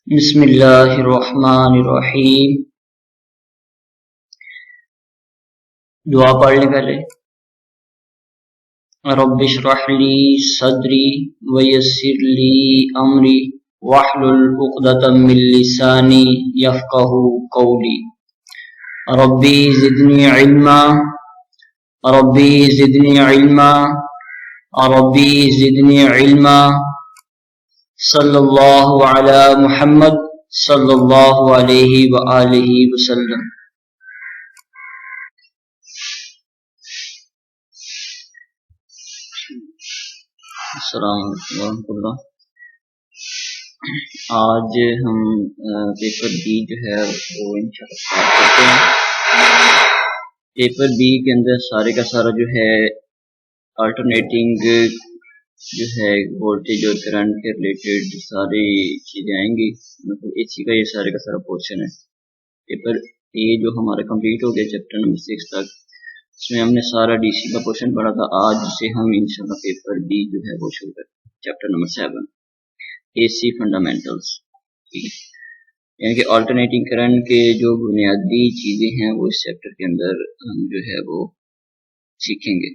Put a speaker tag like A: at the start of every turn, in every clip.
A: बिस्मिल्लाहिर्रहमानिर्रहीम। दुआ पढ़ लें पहले। रब्बिश्रह ली सदरी वयस्सिर ली अमरी वहलुल उक़दतम मिन लिसानी यफ़क़हू क़ौली। रब्बी ज़िदनी इल्मा, रब्बी ज़िदनी इल्मा, रब्बी ज़िदनी इल्मा। सल्लल्लाहु अला मुहम्मद सल्लल्लाहु अलैहि व आलिहि वसल्लम। अस्सलाम वालेकुम वरहमतुल्लाह। आज हम पेपर बी जो है वो इंशाअल्लाह स्टार्ट करते हैं। पेपर बी के अंदर सारे का सारा जो है अल्टरनेटिंग जो है वोल्टेज और करंट के रिलेटेड सारी चीज़ें आएंगी। मतलब एसी का ये सारे का सारा पोर्शन है। पेपर ए जो हमारा कंप्लीट हो गया चैप्टर नंबर 6 तक, इसमें हमने सारा डीसी का पोर्शन पढ़ा था। आज से हम इंशाल्लाह पेपर बी जो है वो शुरू करते हैं, चैप्टर नंबर 7 एसी फंडामेंटल्स। ठीक है, यानी कि अल्टरनेटिंग करंट के जो बुनियादी चीज़ें हैं वो इस चैप्टर के अंदर हम जो है वो सीखेंगे।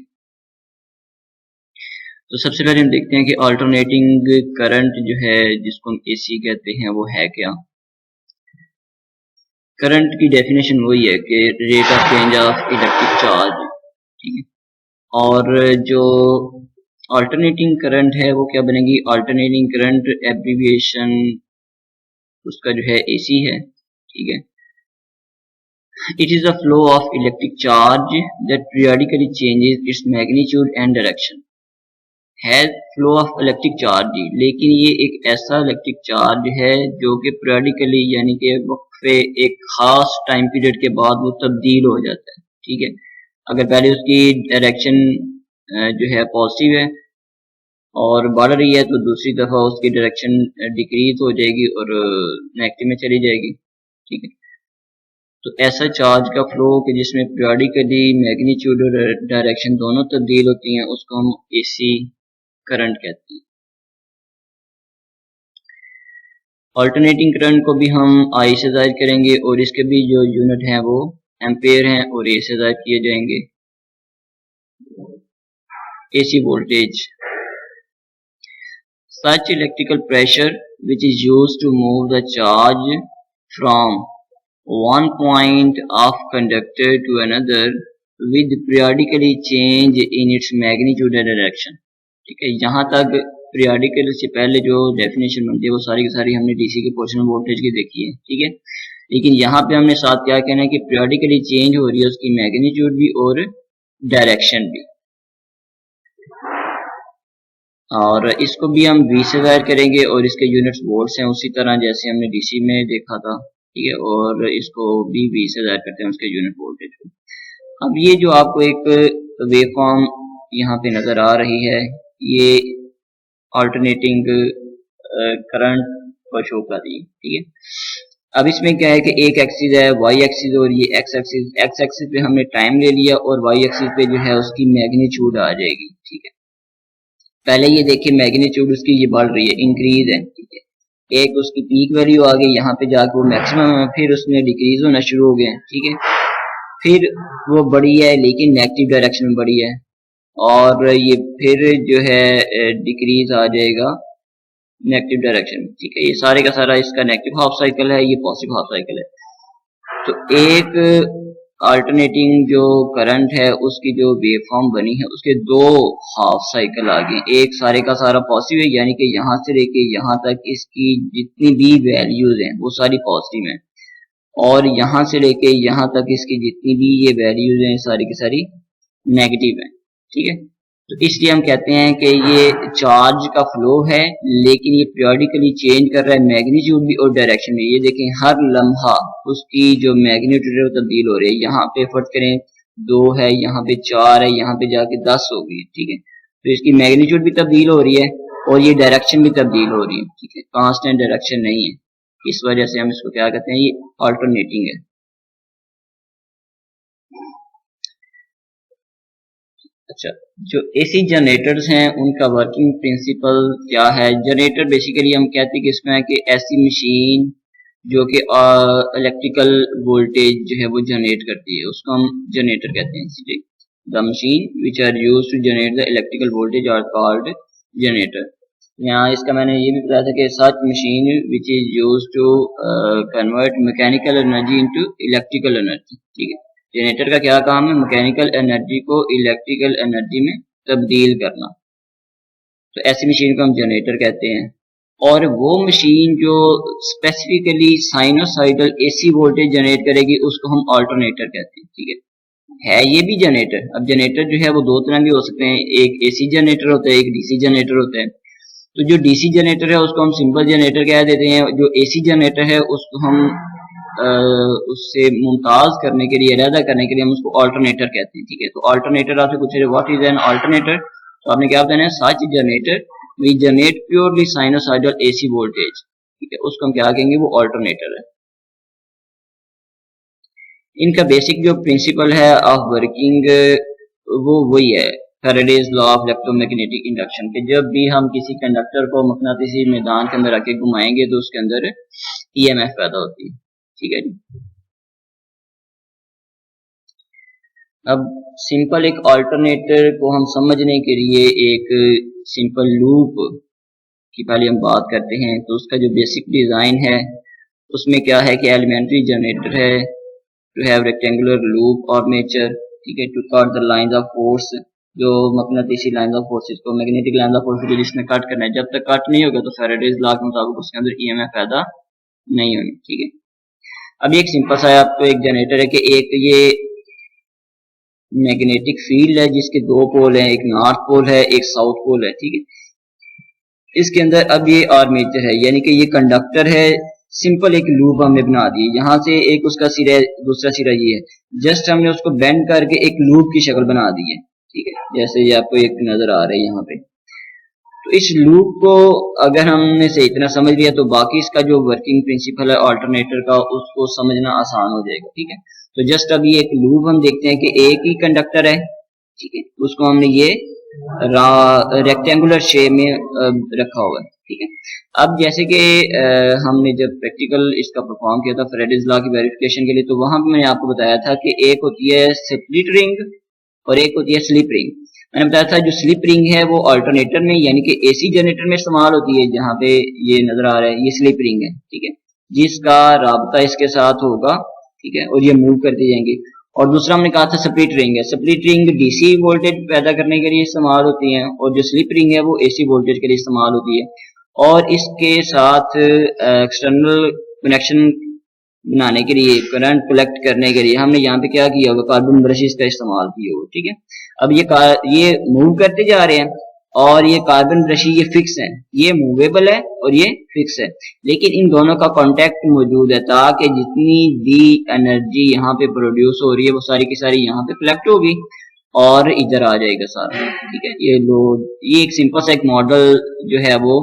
A: तो सबसे पहले हम देखते हैं कि अल्टरनेटिंग करंट जो है जिसको हम एसी कहते हैं वो है क्या। करंट की डेफिनेशन वही है कि rate of change of electric charge. ठीक है, और जो अल्टरनेटिंग करंट है वो क्या बनेगी, अल्टरनेटिंग करंट एब्रीविएशन उसका जो है एसी है। ठीक है, it is the flow of electric charge that periodically changes its magnitude and direction. है फ्लो ऑफ इलेक्ट्रिक चार्ज, लेकिन ये एक ऐसा इलेक्ट्रिक चार्ज है जो कि पीरियडिकली यानी कि वक्फे एक खास टाइम पीरियड के बाद वो तब्दील हो जाता है। ठीक है, अगर पहले उसकी डायरेक्शन जो है पॉजिटिव है और बढ़ रही है तो दूसरी दफ़ा उसकी डायरेक्शन डिक्रीज हो जाएगी और नेगेटिव में चली जाएगी। ठीक है, तो ऐसा चार्ज का फ्लो कि जिसमें पीरियडिकली मैग्नीट्यूड और डायरेक्शन दोनों तब्दील होती हैं उसको हम एसी करंट कहते हैं। अल्टरनेटिंग करंट को भी हम आई से जाहिर करेंगे और इसके भी जो यूनिट हैं वो एम्पेयर हैं और ए से जाहिर किए जाएंगे। AC voltage, such electrical pressure which is used to move the charge from one point of conductor to another with periodically change in its magnitude and direction। ठीक है, यहाँ तक पीरियडिकल से पहले जो डेफिनेशन बनती है वो सारी की सारी हमने डीसी के पोर्शन वोल्टेज की देखी है। ठीक है, लेकिन यहाँ पे हमने साथ क्या कहना है कि पीरियडिकली चेंज हो रही है उसकी मैग्नीट्यूड भी और डायरेक्शन भी, और इसको भी हम वी से जाहिर करेंगे और इसके यूनिट्स वोल्ट्स हैं उसी तरह जैसे हमने डीसी में देखा था। ठीक है, और इसको भी वी से जाहिर करते हैं उसके यूनिट वोल्टेज को। अब ये जो आपको एक वेव फॉर्म यहाँ पे नजर आ रही है ये अल्टरनेटिंग करंट को शो कर रही है। ठीक है, अब इसमें क्या है कि एक एक्सिस है वाई एक्सिस और ये एक्स एक्सिस। एक्स एक्सिस पे हमने टाइम ले लिया और वाई एक्सिस पे जो है उसकी मैग्नीट्यूड आ जाएगी। ठीक है, पहले ये देखिए मैग्नीट्यूड उसकी ये बढ़ रही है, इंक्रीज है। ठीक है, एक उसकी पीक वैल्यू आ गई, यहाँ पे जाकर वो मैक्सिमम है, फिर उसमें डिक्रीज होना शुरू हो गया। ठीक है, फिर वो बढ़ी है लेकिन नेगेटिव डायरेक्शन में बढ़ी है और ये फिर जो है डिक्रीज आ जाएगा नेगेटिव डायरेक्शन। ठीक है, ये सारे का सारा इसका नेगेटिव हाफ साइकिल है, ये पॉजिटिव हाफ साइकिल है। तो एक अल्टरनेटिंग जो करंट है उसकी जो वेव फॉर्म बनी है उसके दो हाफ साइकिल आ गए। एक सारे का सारा पॉजिटिव है यानी कि यहाँ से लेके यहाँ तक इसकी जितनी भी वैल्यूज हैं वो सारी पॉजिटिव हैं और यहाँ से लेके यहाँ तक इसकी जितनी भी ये वैल्यूज हैं सारी की सारी नेगेटिव हैं। ठीक है, तो इसलिए हम कहते हैं कि ये चार्ज का फ्लो है लेकिन ये पीरियडिकली चेंज कर रहा है मैग्नीट्यूड भी और डायरेक्शन भी। ये देखें हर लम्हा उसकी जो मैग्नीट्यूड है वो तब्दील हो रही है। यहाँ पे फर्क करें 2 है, यहाँ पे 4 है, यहाँ पे जाके 10 हो गई। ठीक है, तो इसकी मैग्नीट्यूड भी तब्दील हो रही है और ये डायरेक्शन भी तब्दील हो रही है। ठीक है, कांस्टेंट डायरेक्शन नहीं है, इस वजह से हम इसको क्या कहते हैं, ये अल्टरनेटिंग है। अच्छा, जो एसी जनरेटर्स हैं उनका वर्किंग प्रिंसिपल क्या है? जनरेटर बेसिकली हम कहते हैं कि इसमें है कि ऐसी मशीन जो कि इलेक्ट्रिकल वोल्टेज जो है वो जनरेट करती है, उसको हम जनरेटर कहते हैं। ठीक, the machine which are use to generate the electrical voltage are called generator. यहाँ इसका मैंने ये भी बताया था कि such machine which is use to convert mechanical energy into electrical energy. ठीक है, जनरेटर का क्या काम है? मैकेनिकल एनर्जी को इलेक्ट्रिकल एनर्जी में तब्दील करना। तो ऐसी मशीन को हम जनरेटर कहते हैं। और वो मशीन जो specifically sinusoidal AC voltage generate करेगी उसको हम अल्टरनेटर कहते हैं। ठीक है ये भी जनरेटर। अब जनरेटर जो है वो दो तरह के हो सकते हैं, एक एसी जनरेटर होता है, एक डीसी जनरेटर होता है। तो जो डीसी जनरेटर है उसको हम सिंपल जनरेटर कह देते हैं, जो एसी जनरेटर है उसको हम उससे मुमताज करने के लिए, अलहदा करने के लिए हम उसको अल्टरनेटर कहते हैं। ठीक है, तो अल्टरनेटर आपसे पूछ रहे व्हाट इज एन अल्टरनेटर, तो आपने क्या बताना है? Such generator we generate purely sinusoidal AC voltage. ठीक है, उसको हम क्या कहेंगे? वो अल्टरनेटर है। इनका बेसिक जो प्रिंसिपल है ऑफ वर्किंग वो वही है Faraday's law of electromagnetic induction के जब भी हम किसी कंडक्टर को मकनातीसी मैदान के अंदर आके घुमाएंगे तो उसके अंदर ईएमएफ पैदा होती है। ठीक है जी। अब सिंपल एक अल्टरनेटर को हम समझने के लिए एक सिंपल लूप की पहले हम बात करते हैं। तो उसका जो बेसिक डिजाइन है उसमें क्या है कि एलिमेंट्री जनरेटर है to have rectangular loop armature. ठीक है, to cut the lines of force, जो मकनातीसी लाइंस ऑफ फोर्सेस को, मैग्नेटिक लाइंस ऑफ फोर्स को जिसमें कट करना है, जब तक कट नहीं होगा तो फैराडेज लॉ के मुताबिक उसके अंदर ईएमएफ पैदा नहीं होगी। ठीक है, अब एक सिंपल सा आपको एक जनरेटर है कि एक ये मैग्नेटिक फील्ड है जिसके दो पोल हैं, एक नॉर्थ पोल है एक साउथ पोल है। ठीक है, इसके अंदर अब ये आर्मेचर है, यानी कि ये कंडक्टर है। सिंपल एक लूप हमने बना दी, यहाँ से एक उसका सिरा दूसरा सिरा ये है, जस्ट हमने उसको बेंड करके एक लूप की शक्ल बना दी है। ठीक है, जैसे ये आपको एक नजर आ रहा है यहाँ पे। तो इस लूप को अगर हमने से इतना समझ लिया तो बाकी इसका जो वर्किंग प्रिंसिपल है अल्टरनेटर का उसको समझना आसान हो जाएगा। ठीक है, तो जस्ट अभी एक लूप हम देखते हैं कि एक ही कंडक्टर है। ठीक है, उसको हमने ये रेक्टेंगुलर शेप में रखा हुआ है। ठीक है, अब जैसे कि हमने जब प्रैक्टिकल इसका परफॉर्म किया था फैराडेज लॉ की वेरिफिकेशन के लिए, तो वहां पे मैंने आपको बताया था कि एक होती है स्प्लिट रिंग और एक होती है स्लिप रिंग। मैंने बताया था जो स्लिप रिंग है वो अल्टरनेटर में यानी कि एसी जनरेटर में इस्तेमाल होती है, जहां पे ये नजर आ रहा है ये स्लिप रिंग है। ठीक है, जिसका राबता इसके साथ होगा। ठीक है, और ये मूव करते जाएंगे। और दूसरा हमने कहा था स्प्लिट रिंग है। स्प्लिट रिंग डीसी वोल्टेज पैदा करने के लिए इस्तेमाल होती है और जो स्लिप रिंग है वो एसी वोल्टेज के लिए इस्तेमाल होती है। और इसके साथ एक्सटर्नल कनेक्शन बनाने के लिए, करंट कलेक्ट करने के लिए हमने यहाँ पे क्या किया होगा? कार्बन ब्रशेस का इस्तेमाल किया होगा। ठीक है, अब ये मूव करते जा रहे हैं और ये कार्बन ब्रश ये फिक्स है, ये मूवेबल है और ये फिक्स है, लेकिन इन दोनों का कांटेक्ट मौजूद है ताकि जितनी भी एनर्जी यहाँ पे प्रोड्यूस हो रही है वो सारी की सारी यहाँ पे कलेक्ट होगी और इधर आ जाएगा सारा। ठीक है, ये एक सिंपल सा एक मॉडल जो है वो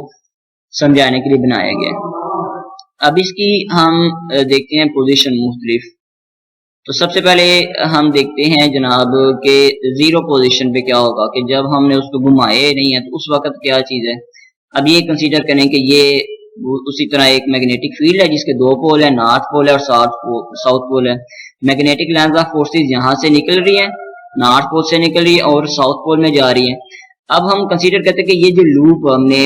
A: समझाने के लिए बनाया गया है। अब इसकी हम देखते हैं पोजीशन मुख्तलिफ। तो सबसे पहले हम देखते हैं जनाब के जीरो पोजीशन पे क्या होगा कि जब हमने उसको घुमाए नहीं है तो उस वक्त क्या चीज है। अब ये कंसीडर करें कि ये उसी तरह एक मैग्नेटिक फील्ड है जिसके दो पोल है, नॉर्थ पोल है और साउथ पोल है। मैग्नेटिक लाइंस ऑफ फोर्सेस यहाँ से निकल रही है, नॉर्थ पोल से निकल रही है और साउथ पोल में जा रही है। अब हम कंसीडर करते हैं कि ये जो लूप हमने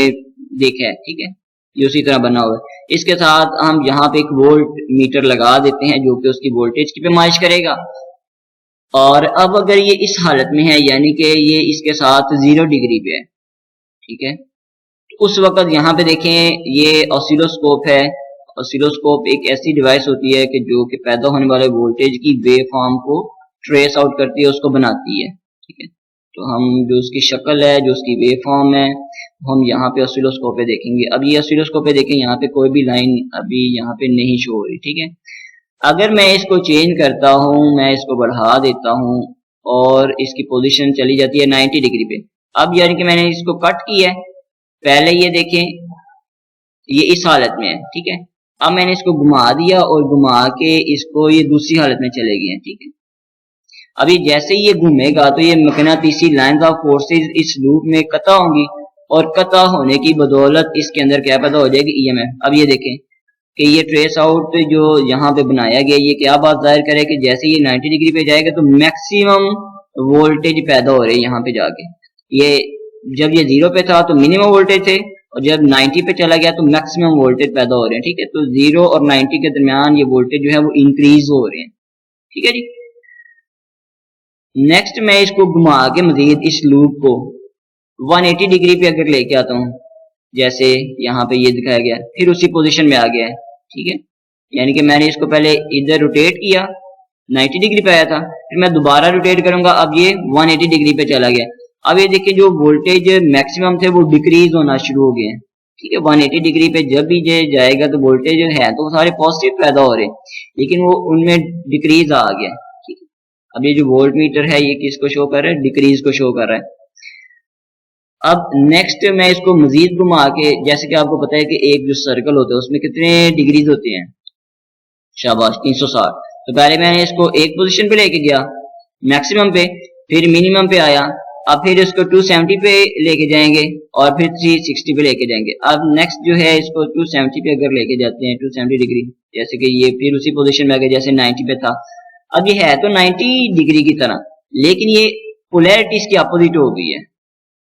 A: देखा है, ठीक है, ये उसी तरह बना हुआ है। इसके साथ हम यहाँ पे एक वोल्ट मीटर लगा देते हैं जो कि उसकी वोल्टेज की पैमाइश करेगा। और अब अगर ये इस हालत में है यानी कि ये इसके साथ 0 डिग्री पे है, ठीक है, तो उस वक्त यहाँ पे देखें ये ऑसिलोस्कोप है। ऑसिलोस्कोप एक ऐसी डिवाइस होती है कि जो कि पैदा होने वाले वोल्टेज की वेव फॉर्म को ट्रेस आउट करती है, उसको बनाती है। ठीक है, तो हम जो उसकी शक्ल है, जो उसकी वेव फॉर्म है, हम यहाँ पे ऑसिलोस्कोप पे देखेंगे। अब ये ऑसिलोस्कोप पे देखें, यहाँ पे कोई भी लाइन अभी यहाँ पे नहीं शो हो रही। ठीक है, अगर मैं इसको चेंज करता हूँ, मैं इसको बढ़ा देता हूँ और इसकी पोजीशन चली जाती है 90 डिग्री पे। अब यानी कि मैंने इसको कट किया है, पहले ये देखें ये इस हालत में है। ठीक है, अब मैंने इसको घुमा दिया और घुमा के इसको ये दूसरी हालत में चले गए हैं। ठीक है, अभी जैसे ही ये घूमेगा तो ये मकनातीसी लाइंस ऑफ फोर्सेस इस लूप में कता होंगी, और कता होने की बदौलत इसके अंदर क्या पैदा हो जाएगी, ईएमएफ। अब ये देखें कि ये ट्रेस आउट जो यहाँ पे बनाया गया, ये क्या बात जाहिर करे कि जैसे ये 90 डिग्री पे जाएगा तो मैक्सिमम वोल्टेज पैदा हो रही है यहाँ पे जाके। ये जब ये 0 पे था तो मिनिमम वोल्टेज थे, और जब 90 पे चला गया तो मैक्सिमम वोल्टेज पैदा हो रहे हैं। ठीक है, तो 0 और 90 के दरमियान ये वोल्टेज जो है वो इंक्रीज हो रहे हैं। ठीक है जी। नेक्स्ट मैं इसको घुमा के मजीद इस लूप को 180 डिग्री पे अगर लेके आता हूँ, जैसे यहाँ पे ये दिखाया गया, फिर उसी पोजीशन में आ गया है। ठीक है, यानी कि मैंने इसको पहले इधर रोटेट किया, 90 डिग्री पे आया था, फिर मैं दोबारा रोटेट करूंगा, अब ये 180 डिग्री पे चला गया। अब ये देखिए जो वोल्टेज मैक्सिमम थे वो डिक्रीज होना शुरू हो गए हैं। ठीक है, 180 डिग्री पे जब भी ये जाएगा तो वोल्टेज है तो सारे पॉजिटिव पैदा हो रहे हैं, लेकिन वो उनमें डिक्रीज आ गया। ठीक है, अब ये जो वोल्ट मीटर है ये किसको शो कर रहा है, डिक्रीज को शो कर रहा है। अब नेक्स्ट मैं इसको मजीद घुमा के, जैसे कि आपको पता है कि एक जो सर्कल होता है उसमें कितने डिग्रीज होते हैं, शाबाश 360। तो पहले मैंने इसको एक पोजीशन पे लेके गया मैक्सिमम पे, फिर मिनिमम पे आया, अब फिर इसको 270 पे लेके जाएंगे और फिर 360 पे लेके जाएंगे। अब नेक्स्ट जो है इसको 270 पे अगर लेके जाते हैं 270 डिग्री, जैसे कि ये फिर उसी पोजीशन में आ गया जैसे 90 पे था। अब ये है तो 90 डिग्री की तरह, लेकिन ये पोलैरिटी इसकी अपोजिट हो गई है।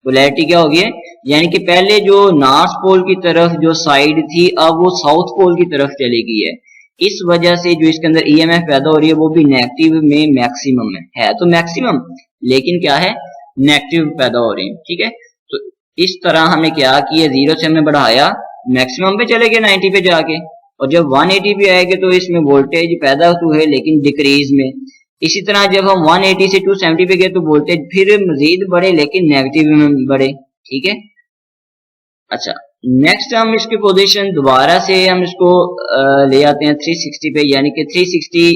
A: पोलैरिटी क्या हो गई है, यानी कि पहले जो नॉर्थ पोल की तरफ जो साइड थी अब वो साउथ पोल की तरफ चली गई है। इस वजह से जो इसके अंदर ईएमएफ पैदा हो रही है वो भी नेगेटिव में मैक्सिमम है तो मैक्सिमम, लेकिन क्या है नेगेटिव पैदा हो रही है। ठीक है, तो इस तरह हमने क्या किया, 0 से हमने बढ़ाया, मैक्सिमम पे चले गए 90 पे जाके, और जब 180 पे आएंगे तो इसमें वोल्टेज पैदा हुए लेकिन डिक्रीज में। इसी तरह जब हम 180 से 270 पे गए तो वोल्टेज फिर मजीद बढ़े लेकिन नेगेटिव में बढ़े। ठीक है, अच्छा नेक्स्ट हम इसकी पोजीशन दोबारा से हम इसको ले आते हैं 360 पे, यानी कि 360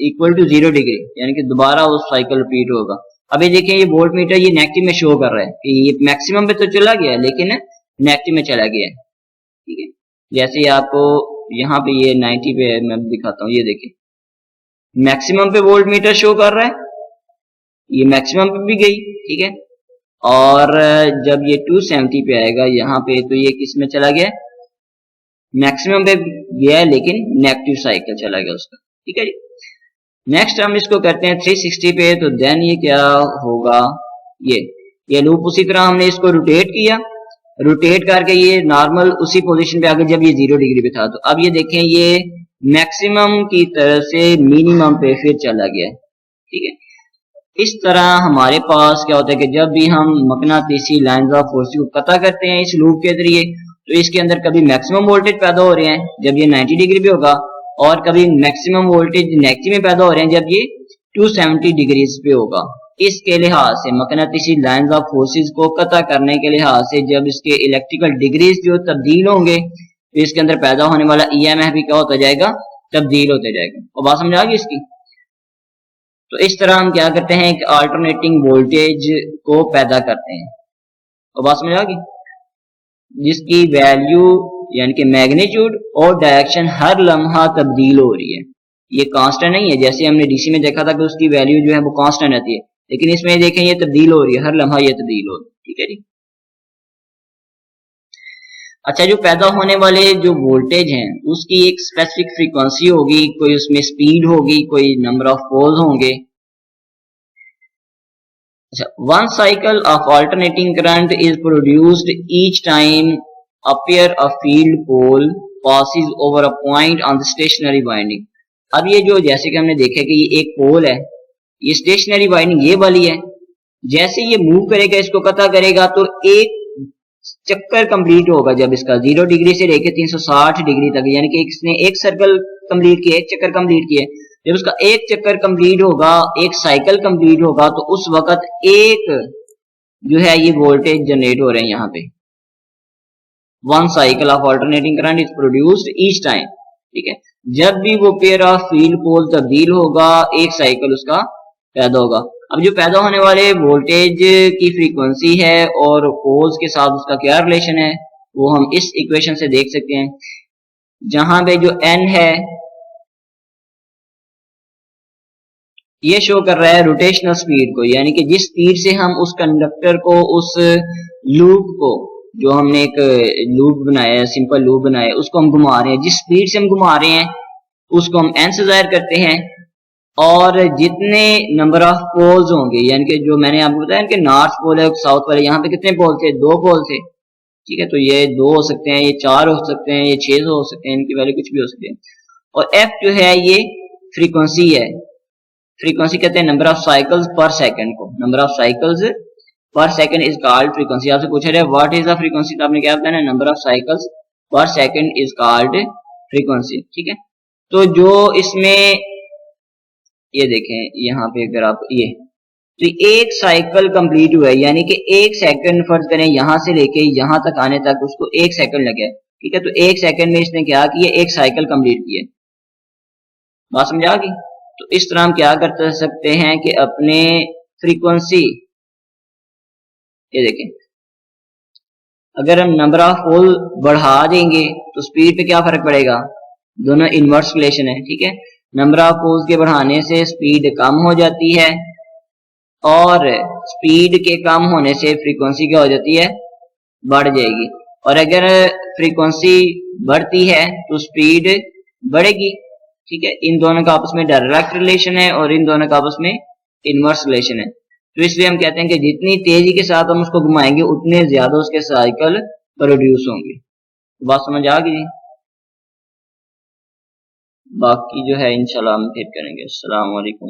A: इक्वल टू 0 डिग्री, यानी कि दोबारा वो साइकिल रिपीट होगा। अभी देखें ये वोल्ट मीटर ये नेगेटिव में शो कर रहा है कि ये मैक्सिमम पे तो चला गया लेकिन नेगेटिव में चला गया है। ठीक है, जैसे आपको यहाँ पे ये 90 पे मैं दिखाता हूँ, ये देखिए मैक्सिमम पे वोल्ट मीटर शो कर रहा है, ये मैक्सिमम पे भी गई। ठीक है, और जब ये 270 पे आएगा यहाँ पे तो ये किस में चला गया, मैक्सिमम पे गया है लेकिन नेगेटिव साइकिल चला गया उसका। ठीक है जी, नेक्स्ट हम इसको करते हैं 360 पे, तो देन ये क्या होगा, ये लूप उसी तरह हमने इसको रोटेट किया, रोटेट करके ये नॉर्मल उसी पोजीशन पे आ गया जब ये 0 डिग्री पे था। तो अब ये देखें ये मैक्सिमम की तरफ से मिनिमम पे फिर चला गया है। ठीक है, इस तरह हमारे पास क्या होता है कि जब भी हम मकनातीसी लाइंस ऑफ फोर्स को पता करते हैं इस लूप के जरिए, तो इसके अंदर कभी मैक्सिमम वोल्टेज पैदा हो रहे हैं जब ये 90 डिग्री पे होगा, और कभी मैक्सिमम वोल्टेज नेगेटिव में पैदा हो रहे हैं जब ये 270 डिग्री पे होगा। इसके लिहाज से मकनातीसी लाइंस ऑफ फोर्सेस को पता करने के लिहाज से जब इसके इलेक्ट्रिकल डिग्रीज जो तब्दील होंगे तो इसके अंदर पैदा होने वाला ईएमएफ भी क्या होता जाएगा, तब्दील होता जाएगा। और बात समझ आ गई इसकी। तो इस तरह हम क्या करते हैं कि अल्टरनेटिंग वोल्टेज को पैदा करते हैं। और बात समझ आ गई, जिसकी वैल्यू यानी कि मैग्नीट्यूड और डायरेक्शन हर लम्हा तब्दील हो रही है, ये कांस्टेंट नहीं है। जैसे हमने डीसी में देखा था कि उसकी वैल्यू जो है वो कांस्टेंट रहती है, लेकिन इसमें देखें ये तब्दील हो रही है, हर लम्हा ये तब्दील हो रही है। ठीक है जी, अच्छा जो पैदा होने वाले जो वोल्टेज हैं उसकी एक स्पेसिफिक फ्रीक्वेंसी होगी, कोई उसमें स्पीड होगी, कोई नंबर ऑफ पोल्स होंगे। अच्छा, one cycle of alternating current is produced each time a pair of field pole passes over a point on the stationary winding। अब ये जो जैसे कि हमने देखा कि ये एक पोल है, ये स्टेशनरी वाइंडिंग ये वाली है, जैसे ये मूव करेगा इसको पता करेगा तो एक चक्कर कंप्लीट होगा जब इसका 0 डिग्री से लेकर 360 डिग्री तक, यानी कि इसने एक सर्कल कंप्लीट किया, एक चक्कर कंप्लीट किया। जब उसका एक चक्कर कंप्लीट होगा, एक साइकिल कंप्लीट होगा, तो उस वक्त एक जो है ये वोल्टेज जनरेट हो रहे हैं यहाँ पे। One cycle of alternating current is produced each time. ठीक है, जब भी वो पेयर ऑफ फील्ड पोल तब्दील होगा एक साइकिल उसका पैदा होगा। अब जो पैदा होने वाले वोल्टेज की फ्रीक्वेंसी है और पोल्स के साथ उसका क्या रिलेशन है वो हम इस इक्वेशन से देख सकते हैं, जहां पे जो n है ये शो कर रहा है रोटेशनल स्पीड को, यानी कि जिस स्पीड से हम उस कंडक्टर को, उस लूप को, जो हमने एक लूप बनाया है, सिंपल लूप बनाया है, उसको हम घुमा रहे हैं, जिस स्पीड से हम घुमा रहे हैं उसको हम n से जाहिर करते हैं। और जितने नंबर ऑफ पोल्स होंगे, यानी कि जो मैंने आपको बताया कि नॉर्थ पोल है, साउथ पोल है, यहाँ पे कितने पोल थे, 2 पोल थे, ठीक है। तो ये 2 हो सकते हैं, ये 4 हो सकते हैं, ये 6 हो सकते हैं, इनकी वैल्यू कुछ भी हो सकती है। और f जो है ये फ्रीक्वेंसी है, फ्रीक्वेंसी कहते हैं नंबर ऑफ साइकिल्स पर सेकंड को, नंबर ऑफ साइकिल्स पर सेकंड इज कॉल्ड फ्रीक्वेंसी। आपसे पूछा रहा है व्हाट इज द फ्रीक्वेंसी, तो आपने क्या बताना है, नंबर ऑफ साइकिल्स पर सेकंड इज कॉल्ड फ्रीक्वेंसी, ठीक है। तो जो इसमें ये देखें यहाँ पे, अगर आप ये, तो एक साइकिल कंप्लीट हुआ है, यानी कि 1 सेकंड फर्ज करें यहां से लेके यहां तक आने तक उसको 1 सेकंड लगे, ठीक है। तो 1 सेकंड में इसने क्या किया, एक साइकिल कंप्लीट की है। बात समझ आ गई? तो इस तरह हम क्या कर सकते हैं कि अपने फ्रीक्वेंसी, ये देखें, अगर हम नंबर ऑफ पोल बढ़ा देंगे तो स्पीड पे क्या फर्क पड़ेगा, दोनों इनवर्स रिलेशन है, ठीक है। नंबर ऑफ पोल्स के बढ़ाने से स्पीड कम हो जाती है और स्पीड के कम होने से फ्रीक्वेंसी क्या हो जाती है, बढ़ जाएगी। और अगर फ्रीक्वेंसी बढ़ती है तो स्पीड बढ़ेगी, ठीक है। इन दोनों का आपस में डायरेक्ट रिलेशन है और इन दोनों का आपस में इनवर्स रिलेशन है। तो इसलिए हम कहते हैं कि जितनी तेजी के साथ हम उसको घुमाएंगे उतने ज्यादा उसके साइकिल प्रोड्यूस होंगे। बात समझ आ गई? बाकी जो है इंशाल्लाह हम फिर करेंगे। अस्सलाम वालेकुम।